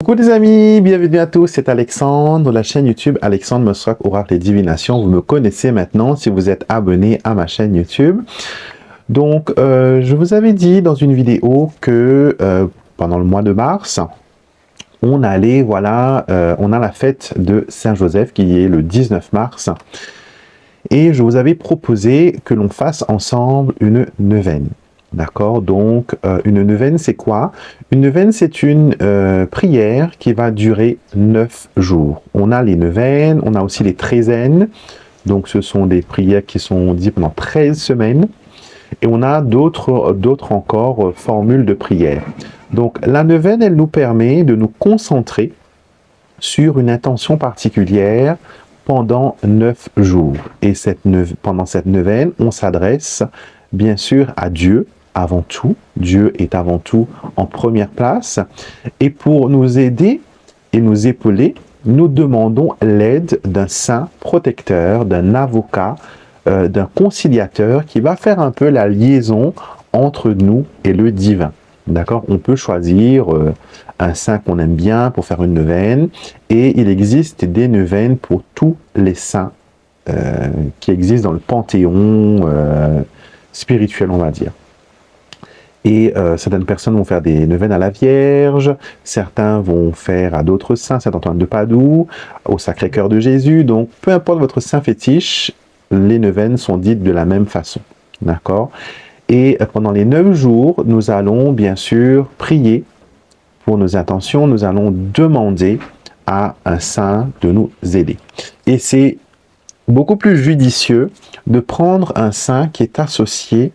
Coucou les amis, bienvenue à tous, c'est Alexandre de la chaîne YouTube Alexandre Mosrak Oracle et Divination. Vous me connaissez maintenant si vous êtes abonné à ma chaîne YouTube. Donc, je vous avais dit dans une vidéo que pendant le mois de mars, on allait, voilà, on a la fête de Saint-Joseph qui est le 19 mars. Et je vous avais proposé que l'on fasse ensemble une neuvaine. D'accord? Donc, une neuvaine, c'est quoi? Une neuvaine, c'est une prière qui va durer 9 jours. On a les neuvaines, on a aussi les treizaines. Donc, ce sont des prières qui sont dites pendant 13 semaines. Et on a d'autres encore formules de prière. Donc, la neuvaine, elle nous permet de nous concentrer sur une intention particulière pendant 9 jours. Et pendant cette neuvaine, on s'adresse bien sûr à Dieu avant tout. Dieu est avant tout en première place. Et pour nous aider et nous épauler, nous demandons l'aide d'un saint protecteur, d'un avocat, d'un conciliateur qui va faire un peu la liaison entre nous et le divin. D'accord? On peut choisir un saint qu'on aime bien pour faire une neuvaine, et il existe des neuvaines pour tous les saints qui existent dans le panthéon spirituel, on va dire. Et certaines personnes vont faire des neuvaines à la Vierge, certains vont faire à d'autres saints, Saint-Antoine de Padoue, au Sacré-Cœur de Jésus. Donc, peu importe votre saint fétiche, les neuvaines sont dites de la même façon. D'accord? Et pendant les 9 jours, nous allons bien sûr prier pour nos intentions, nous allons demander à un saint de nous aider. Et c'est beaucoup plus judicieux de prendre un saint qui est associé,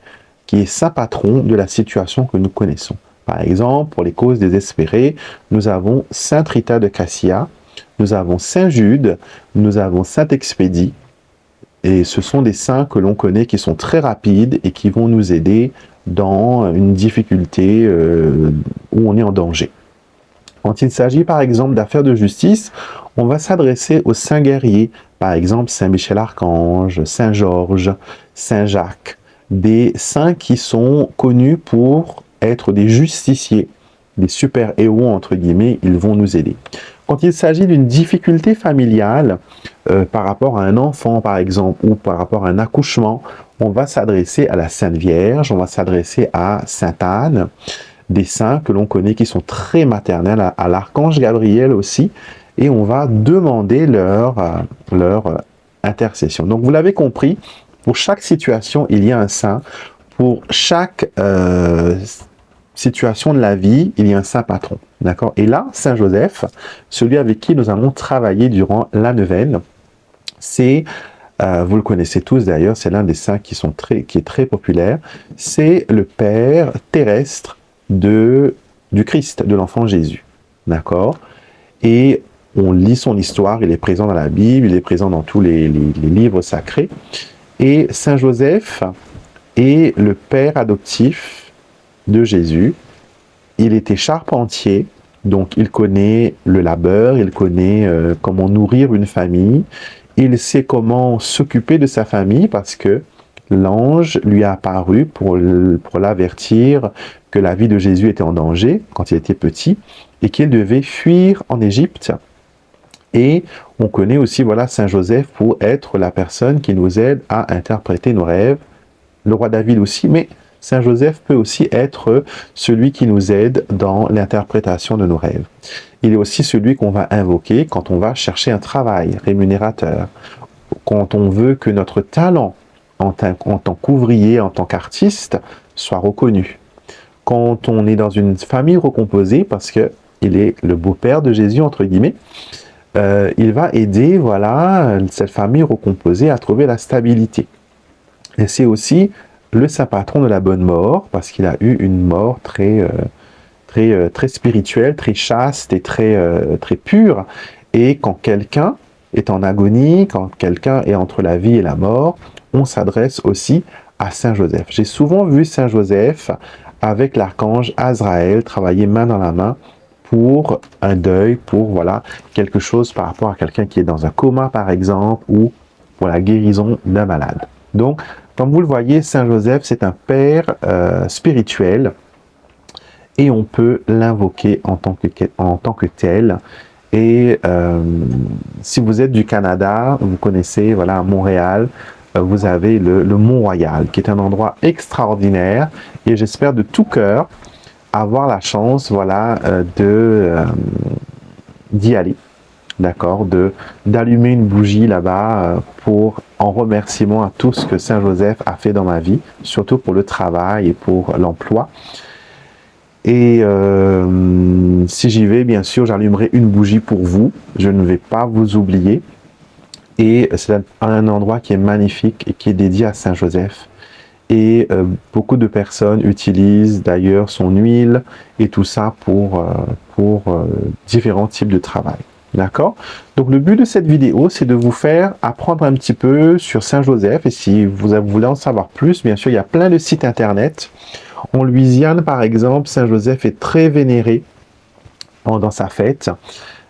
qui est saint patron de la situation que nous connaissons. Par exemple, pour les causes désespérées, nous avons saint Rita de Cassia, nous avons saint Jude, nous avons saint Expédie, et ce sont des saints que l'on connaît qui sont très rapides et qui vont nous aider dans une difficulté où on est en danger. Quand il s'agit par exemple d'affaires de justice, on va s'adresser aux saints guerriers, par exemple Saint Michel Archange, Saint Georges, Saint Jacques, des saints qui sont connus pour être des justiciers, des super-héros entre guillemets, ils vont nous aider. Quand il s'agit d'une difficulté familiale, par rapport à un enfant par exemple, ou par rapport à un accouchement, on va s'adresser à la Sainte Vierge, on va s'adresser à Sainte Anne, des saints que l'on connaît qui sont très maternels, à l'archange Gabriel aussi, et on va demander leur intercession. Donc vous l'avez compris, pour chaque situation, il y a un saint. Pour chaque situation de la vie, il y a un saint patron. D'accord? Et là, Saint Joseph, celui avec qui nous allons travailler durant la neuvaine, c'est, vous le connaissez tous d'ailleurs, c'est l'un des saints qui est très populaire, c'est le Père terrestre du Christ, de l'enfant Jésus. D'accord? Et on lit son histoire, il est présent dans la Bible, il est présent dans tous les livres sacrés. Et Saint Joseph est le père adoptif de Jésus. Il était charpentier, donc il connaît le labeur, il connaît comment nourrir une famille, il sait comment s'occuper de sa famille parce que l'ange lui a apparu pour l'avertir que la vie de Jésus était en danger quand il était petit et qu'il devait fuir en Égypte. Et on connaît aussi, voilà, Saint Joseph pour être la personne qui nous aide à interpréter nos rêves. Le roi David aussi, mais Saint Joseph peut aussi être celui qui nous aide dans l'interprétation de nos rêves. Il est aussi celui qu'on va invoquer quand on va chercher un travail rémunérateur, quand on veut que notre talent en tant qu'ouvrier, en tant qu'artiste, soit reconnu. Quand on est dans une famille recomposée, parce qu'il est le beau-père de Jésus, entre guillemets, il va aider, voilà, cette famille recomposée à trouver la stabilité. Et c'est aussi le saint patron de la bonne mort, parce qu'il a eu une mort très spirituelle, très chaste et très pure. Et quand quelqu'un est en agonie, quand quelqu'un est entre la vie et la mort, on s'adresse aussi à Saint Joseph. J'ai souvent vu Saint Joseph avec l'archange Azraël travailler main dans la main pour un deuil, pour voilà, quelque chose par rapport à quelqu'un qui est dans un coma par exemple, ou pour la guérison d'un malade. Donc, comme vous le voyez, Saint Joseph, c'est un père spirituel et on peut l'invoquer en tant que tel. Et si vous êtes du Canada, vous connaissez, voilà, à Montréal, vous avez le Mont-Royal, qui est un endroit extraordinaire. Et j'espère de tout cœur avoir la chance, voilà, d'y aller. D'accord, d'allumer une bougie là-bas pour en remerciement à tout ce que Saint Joseph a fait dans ma vie, surtout pour le travail et pour l'emploi. Et si j'y vais, bien sûr, j'allumerai une bougie pour vous. Je ne vais pas vous oublier. Et c'est un endroit qui est magnifique et qui est dédié à Saint Joseph. Et beaucoup de personnes utilisent d'ailleurs son huile et tout ça pour différents types de travail. D'accord? Donc le but de cette vidéo, c'est de vous faire apprendre un petit peu sur Saint Joseph. Et si vous voulez en savoir plus, bien sûr, il y a plein de sites internet. En Louisiane, par exemple, Saint Joseph est très vénéré dans sa fête.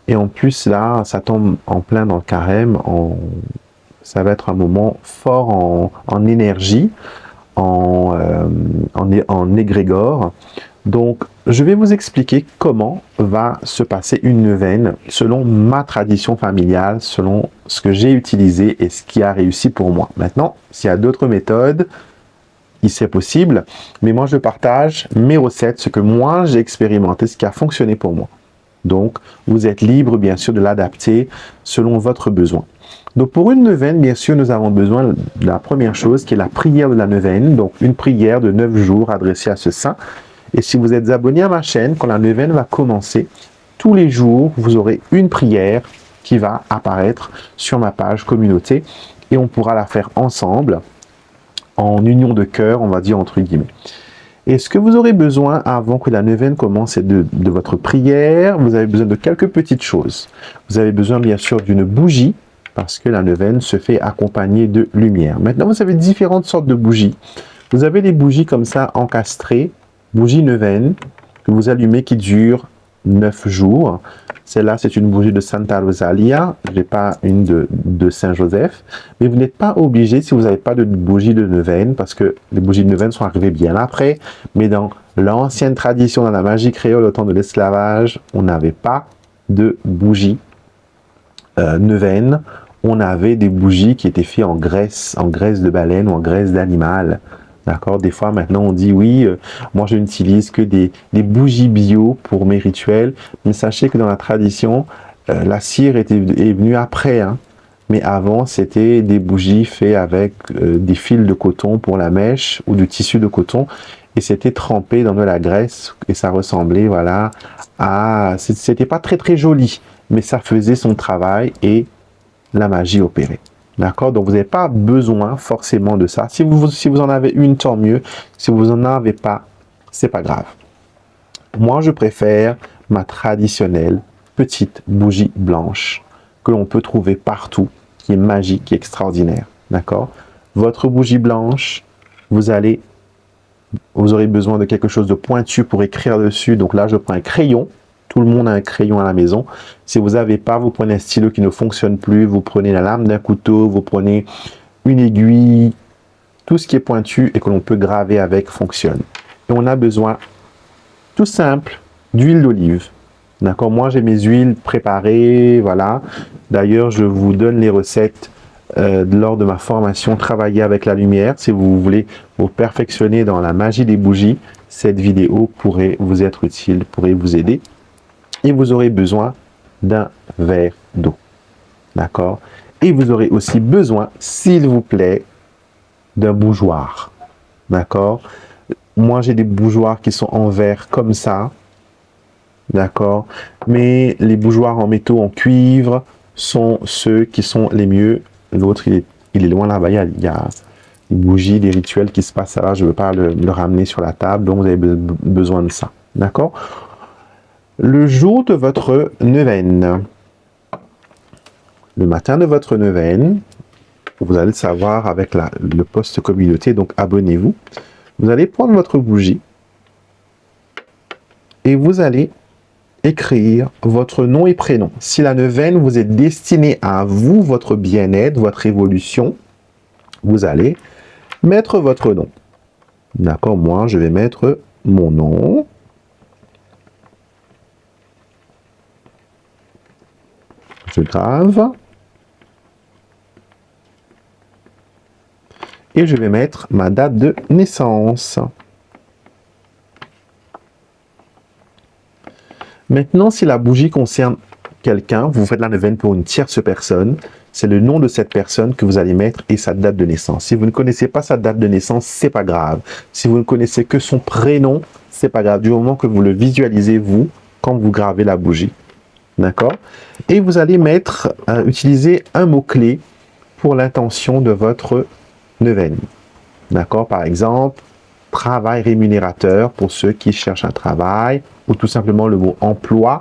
Et en plus, là, ça tombe en plein dans le carême. Ça va être un moment fort en énergie, en égrégore. Donc, je vais vous expliquer comment va se passer une neuvaine selon ma tradition familiale, selon ce que j'ai utilisé et ce qui a réussi pour moi. Maintenant, s'il y a d'autres méthodes, c'est possible, mais moi je partage mes recettes, ce que moi j'ai expérimenté, ce qui a fonctionné pour moi. Donc, vous êtes libre, bien sûr, de l'adapter selon votre besoin. Donc, pour une neuvaine, bien sûr, nous avons besoin de la première chose qui est la prière de la neuvaine. Donc, une prière de 9 jours adressée à ce saint. Et si vous êtes abonné à ma chaîne, quand la neuvaine va commencer, tous les jours, vous aurez une prière qui va apparaître sur ma page communauté et on pourra la faire ensemble en union de cœur, on va dire entre guillemets. Et ce que vous aurez besoin avant que la neuvaine commence, c'est de votre prière. Vous avez besoin de quelques petites choses. Vous avez besoin bien sûr d'une bougie, parce que la neuvaine se fait accompagner de lumière. Maintenant, vous avez différentes sortes de bougies. Vous avez des bougies comme ça encastrées, bougie neuvaine, que vous allumez qui dure 9 jours. Celle-là, c'est une bougie de Santa Rosalia. Je n'ai pas une de Saint-Joseph. Mais vous n'êtes pas obligé si vous n'avez pas de bougie de neuvaine, parce que les bougies de neuvaine sont arrivées bien après. Mais dans l'ancienne tradition, dans la magie créole, au temps de l'esclavage, on n'avait pas de bougie neuvaine. On avait des bougies qui étaient faites en graisse de baleine ou en graisse d'animal. D'accord? Des fois, maintenant, on dit, oui, moi, je n'utilise que des bougies bio pour mes rituels. Mais sachez que dans la tradition, la cire est venue après. Hein. Mais avant, c'était des bougies faites avec des fils de coton pour la mèche ou du tissu de coton. Et c'était trempé dans de la graisse. Et ça ressemblait, voilà, à... C'était pas très, très joli. Mais ça faisait son travail et la magie opérait. D'accord? Donc, vous n'avez pas besoin forcément de ça. Si vous en avez une, tant mieux. Si vous n'en avez pas, c'est pas grave. Moi, je préfère ma traditionnelle petite bougie blanche que l'on peut trouver partout, qui est magique, qui est extraordinaire. D'accord? Votre bougie blanche, vous aurez besoin de quelque chose de pointu pour écrire dessus. Donc là, je prends un crayon. Tout le monde a un crayon à la maison. Si vous n'avez pas, vous prenez un stylo qui ne fonctionne plus, vous prenez la lame d'un couteau, vous prenez une aiguille, tout ce qui est pointu et que l'on peut graver avec fonctionne. Et on a besoin, tout simple, d'huile d'olive. D'accord? Moi, j'ai mes huiles préparées, voilà. D'ailleurs, je vous donne les recettes lors de ma formation Travailler avec la lumière. Si vous voulez vous perfectionner dans la magie des bougies, cette vidéo pourrait vous être utile, pourrait vous aider. Et vous aurez besoin d'un verre d'eau. D'accord? Et vous aurez aussi besoin, s'il vous plaît, d'un bougeoir. D'accord? Moi, j'ai des bougeoirs qui sont en verre comme ça. D'accord? Mais les bougeoirs en métaux, en cuivre, sont ceux qui sont les mieux. L'autre, il est loin là-bas. Il y a des bougies, des rituels qui se passent là. Je ne veux pas le ramener sur la table. Donc, vous avez besoin de ça. D'accord? Le jour de votre neuvaine, le matin de votre neuvaine, vous allez le savoir avec le post communauté, donc abonnez-vous. Vous allez prendre votre bougie et vous allez écrire votre nom et prénom. Si la neuvaine vous est destinée à vous, votre bien-être, votre évolution, vous allez mettre votre nom. D'accord? Moi, je vais mettre mon nom. Je grave. Et je vais mettre ma date de naissance. Maintenant, si la bougie concerne quelqu'un, vous faites la neuvaine pour une tierce personne, c'est le nom de cette personne que vous allez mettre et sa date de naissance. Si vous ne connaissez pas sa date de naissance, c'est pas grave. Si vous ne connaissez que son prénom, c'est pas grave. Du moment que vous le visualisez, vous, quand vous gravez la bougie. D'accord? Et vous allez utiliser un mot-clé pour l'intention de votre neuvaine. D'accord? Par exemple, travail rémunérateur pour ceux qui cherchent un travail, ou tout simplement le mot emploi,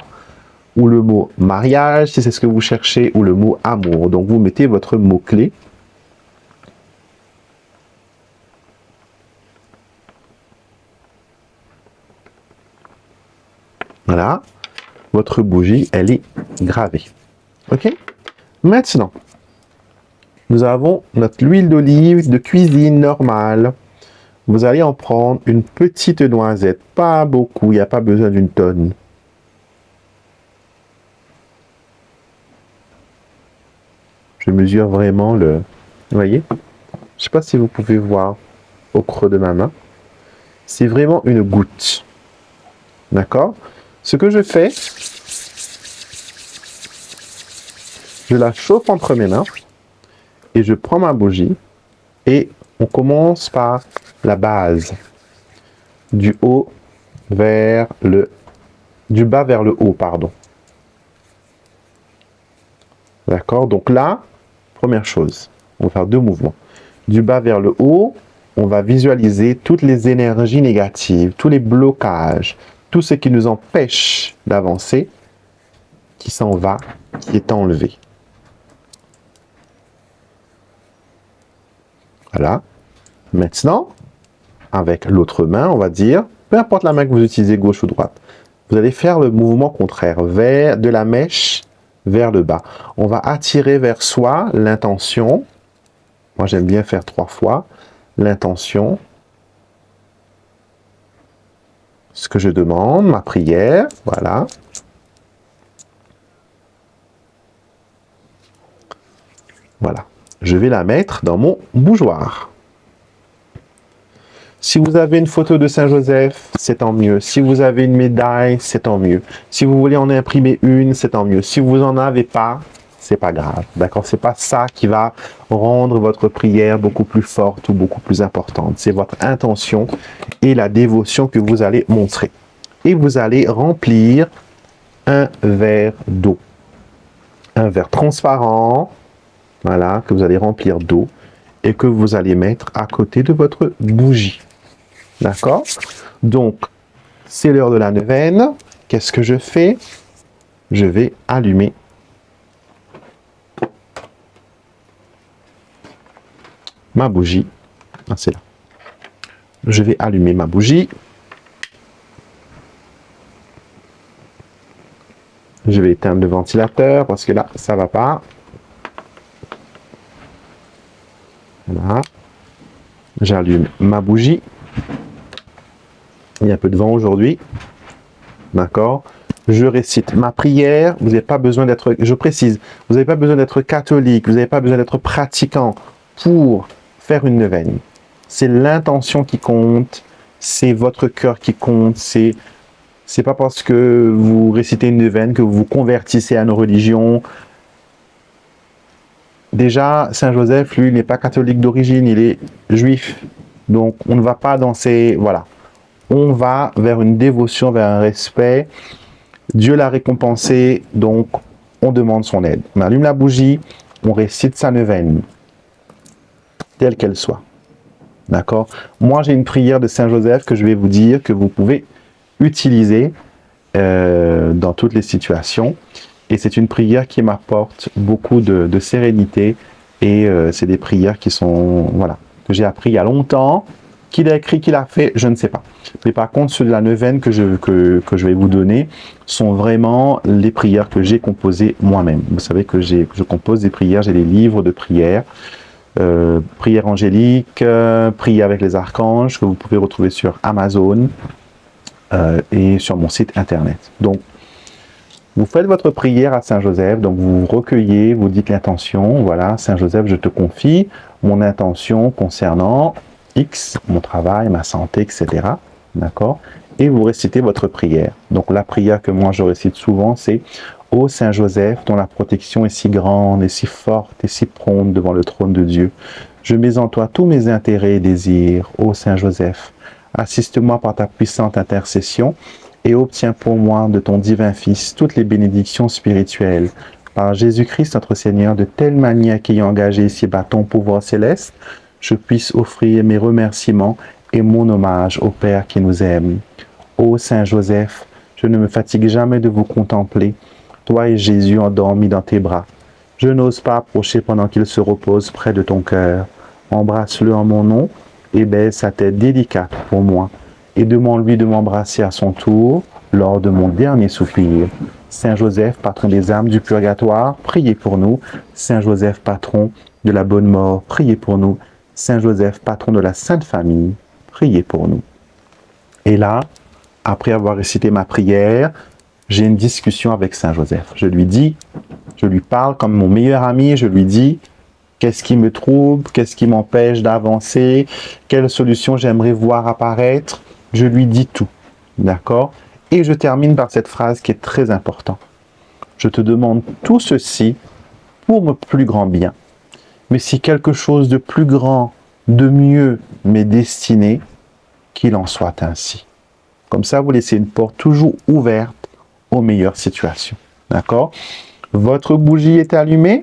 ou le mot mariage, si c'est ce que vous cherchez, ou le mot amour. Donc, vous mettez votre mot-clé. Voilà. Votre bougie, elle est gravée. OK? Maintenant, nous avons notre huile d'olive de cuisine normale. Vous allez en prendre une petite noisette, pas beaucoup, il n'y a pas besoin d'une tonne. Je mesure vraiment le... Vous voyez? Je ne sais pas si vous pouvez voir au creux de ma main. C'est vraiment une goutte. D'accord? Ce que je fais, je la chauffe entre mes mains et je prends ma bougie et on commence par la base. Du bas vers le haut, pardon. D'accord? Donc là, première chose, on va faire 2 mouvements. Du bas vers le haut, on va visualiser toutes les énergies négatives, tous les blocages, tout ce qui nous empêche d'avancer, qui s'en va, qui est enlevé. Voilà. Maintenant, avec l'autre main, on va dire, peu importe la main que vous utilisez, gauche ou droite, vous allez faire le mouvement contraire, de la mèche vers le bas. On va attirer vers soi l'intention. Moi, j'aime bien faire 3 fois. L'intention. Ce que je demande, ma prière. Voilà. Voilà. Je vais la mettre dans mon bougeoir. Si vous avez une photo de Saint-Joseph, c'est tant mieux. Si vous avez une médaille, c'est tant mieux. Si vous voulez en imprimer une, c'est tant mieux. Si vous n'en avez pas, c'est pas grave. D'accord? C'est pas ça qui va rendre votre prière beaucoup plus forte ou beaucoup plus importante. C'est votre intention et la dévotion que vous allez montrer. Et vous allez remplir un verre d'eau. Un verre transparent, voilà, que vous allez remplir d'eau et que vous allez mettre à côté de votre bougie. D'accord? Donc, c'est l'heure de la neuvaine. Qu'est-ce que je fais? Je vais allumer ma bougie. Ah, c'est là. Je vais allumer ma bougie. Je vais éteindre le ventilateur parce que là, ça ne va pas. Voilà. J'allume ma bougie. Il y a un peu de vent aujourd'hui. D'accord? Je récite ma prière. Vous n'avez pas besoin d'être, je précise, vous n'avez pas besoin d'être catholique, vous n'avez pas besoin d'être pratiquant pour faire une neuvaine. C'est l'intention qui compte, c'est votre cœur qui compte, c'est pas parce que vous récitez une neuvaine que vous vous convertissez à une religion. Déjà, Saint Joseph, lui, il n'est pas catholique d'origine, il est juif. Donc, on ne va pas dans ces... Voilà. On va vers une dévotion, vers un respect. Dieu l'a récompensé, donc on demande son aide. On allume la bougie, on récite sa neuvaine, telle qu'elle soit. D'accord? Moi, j'ai une prière de Saint Joseph que je vais vous dire que vous pouvez utiliser dans toutes les situations. Et c'est une prière qui m'apporte beaucoup de sérénité. Et c'est des prières qui sont, voilà, que j'ai appris il y a longtemps. Qui l'a écrit, qui l'a fait, je ne sais pas. Mais par contre, ceux de la neuvaine que je vais vous donner sont vraiment les prières que j'ai composées moi-même. Vous savez que je compose des prières, j'ai des livres de prières. Prières angéliques, prières avec les archanges, que vous pouvez retrouver sur Amazon et sur mon site internet. Donc, Vous faites votre prière à Saint Joseph, donc vous recueillez, vous dites l'intention, voilà, Saint Joseph, je te confie mon intention concernant X, mon travail, ma santé, etc. D'accord? Et vous récitez votre prière. Donc la prière que moi je récite souvent, c'est Ô Saint Joseph, dont la protection est si grande et si forte et si prompte devant le trône de Dieu, je mets en toi tous mes intérêts et désirs. Ô Saint Joseph, assiste-moi par ta puissante intercession et obtiens pour moi de ton divin Fils toutes les bénédictions spirituelles. Par Jésus-Christ notre Seigneur, de telle manière qu'ayant engagé ici-bas ton pouvoir céleste, je puisse offrir mes remerciements et mon hommage au Père qui nous aime. Ô Saint Joseph, je ne me fatigue jamais de vous contempler, toi et Jésus endormis dans tes bras. Je n'ose pas approcher pendant qu'il se repose près de ton cœur. Embrasse-le en mon nom et baise sa tête délicate pour moi. Et demande-lui de m'embrasser à son tour lors de mon dernier soupir. Saint Joseph, patron des âmes du purgatoire, priez pour nous. Saint Joseph, patron de la bonne mort, priez pour nous. Saint Joseph, patron de la Sainte Famille, priez pour nous. Et là, après avoir récité ma prière, j'ai une discussion avec Saint Joseph. Je lui parle comme mon meilleur ami, je lui dis qu'est-ce qui me trouble, qu'est-ce qui m'empêche d'avancer, quelle solution j'aimerais voir apparaître. Je lui dis tout, d'accord? Et je termine par cette phrase qui est très importante. Je te demande tout ceci pour mon plus grand bien. Mais si quelque chose de plus grand, de mieux m'est destiné, qu'il en soit ainsi. Comme ça, vous laissez une porte toujours ouverte aux meilleures situations. D'accord? Votre bougie est allumée.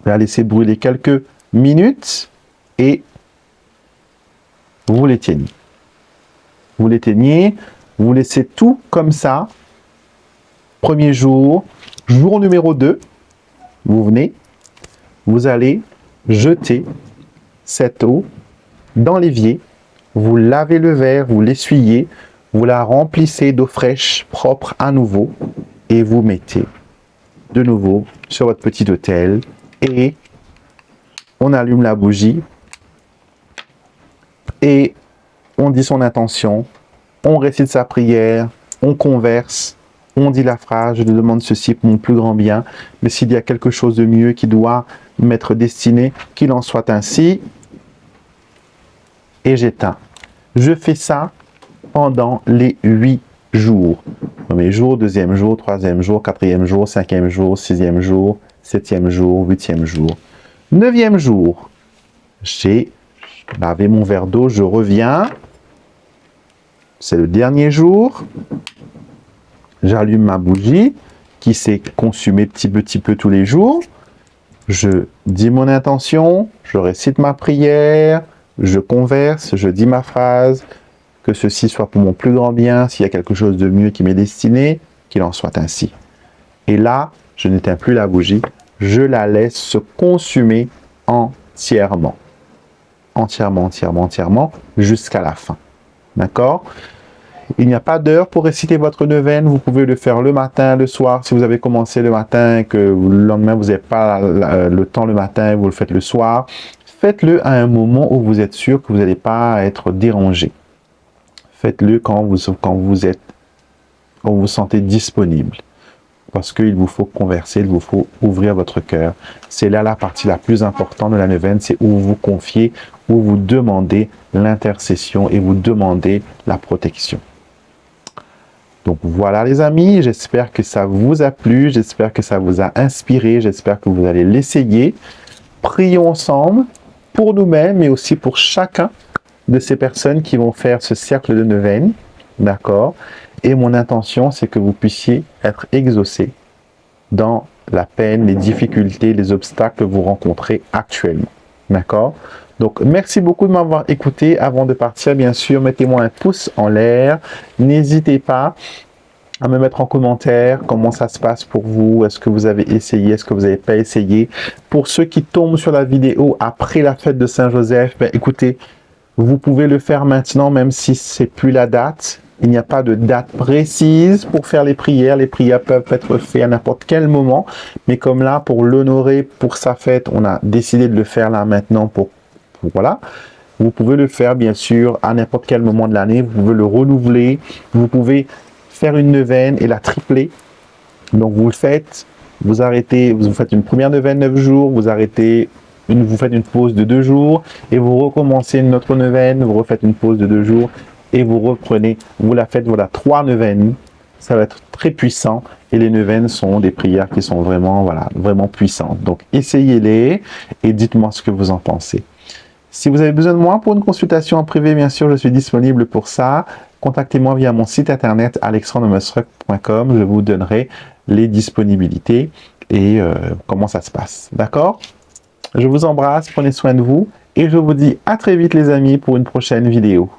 Vous la laissez brûler quelques minutes et vous l'éteignez. Vous l'éteignez, vous laissez tout comme ça. Premier jour, jour numéro 2, vous venez, vous allez jeter cette eau dans l'évier, vous lavez le verre, vous l'essuyez, vous la remplissez d'eau fraîche, propre à nouveau, et vous mettez de nouveau sur votre petit autel et on allume la bougie et on dit son intention, on récite sa prière, on converse, on dit la phrase, je te demande ceci pour mon plus grand bien, mais s'il y a quelque chose de mieux qui doit m'être destiné, qu'il en soit ainsi, et j'éteins. Je fais ça pendant les 8 jours. Premier jour, deuxième jour, troisième jour, quatrième jour, cinquième jour, sixième jour, septième jour, huitième jour. Neuvième jour, j'ai lavé mon verre d'eau, je reviens. C'est le dernier jour. J'allume ma bougie qui s'est consumée petit peu tous les jours. Je dis mon intention, je récite ma prière, je converse, je dis ma phrase, que ceci soit pour mon plus grand bien, s'il y a quelque chose de mieux qui m'est destiné, qu'il en soit ainsi. Et là, je n'éteins plus la bougie, je la laisse se consumer entièrement. Entièrement, jusqu'à la fin. D'accord? Il n'y a pas d'heure pour réciter votre neuvaine. Vous pouvez le faire le matin, le soir. Si vous avez commencé le matin et que le lendemain, vous n'avez pas le temps le matin, vous le faites le soir. Faites-le à un moment où vous êtes sûr que vous n'allez pas être dérangé. Faites-le quand vous vous sentez disponible. Parce qu'il vous faut converser, il vous faut ouvrir votre cœur. C'est là la partie la plus importante de la neuvaine, c'est où vous confiez, où vous demandez l'intercession et vous demandez la protection. Donc voilà les amis, j'espère que ça vous a plu, j'espère que ça vous a inspiré, j'espère que vous allez l'essayer. Prions ensemble pour nous-mêmes, mais aussi pour chacun de ces personnes qui vont faire ce cercle de neuvaine, d'accord? Et mon intention, c'est que vous puissiez être exaucés dans la peine, les difficultés, les obstacles que vous rencontrez actuellement, d'accord? Donc, merci beaucoup de m'avoir écouté. Avant de partir, bien sûr, mettez-moi un pouce en l'air. N'hésitez pas à me mettre en commentaire comment ça se passe pour vous. Est-ce que vous avez essayé? Est-ce que vous n'avez pas essayé? Pour ceux qui tombent sur la vidéo après la fête de Saint-Joseph, ben, écoutez, vous pouvez le faire maintenant, même si c'est plus la date. Il n'y a pas de date précise pour faire les prières. Les prières peuvent être faites à n'importe quel moment. Mais comme là, pour l'honorer, pour sa fête, on a décidé de le faire là maintenant voilà. Vous pouvez le faire, bien sûr, à n'importe quel moment de l'année. Vous pouvez le renouveler. Vous pouvez faire une neuvaine et la tripler. Donc vous le faites, vous arrêtez, vous faites une première neuvaine 9 jours, vous arrêtez, vous faites une pause de 2 jours et vous recommencez une autre neuvaine, vous refaites une pause de 2 jours et vous reprenez, vous la faites, voilà, 3 neuvaines. Ça va être très puissant et les neuvaines sont des prières qui sont vraiment, voilà, vraiment puissantes. Donc essayez-les et dites-moi ce que vous en pensez. Si vous avez besoin de moi pour une consultation en privé, bien sûr, je suis disponible pour ça. Contactez-moi via mon site internet alexandremusruck.com. Je vous donnerai les disponibilités et comment ça se passe. D'accord? Je vous embrasse, prenez soin de vous et je vous dis à très vite les amis pour une prochaine vidéo.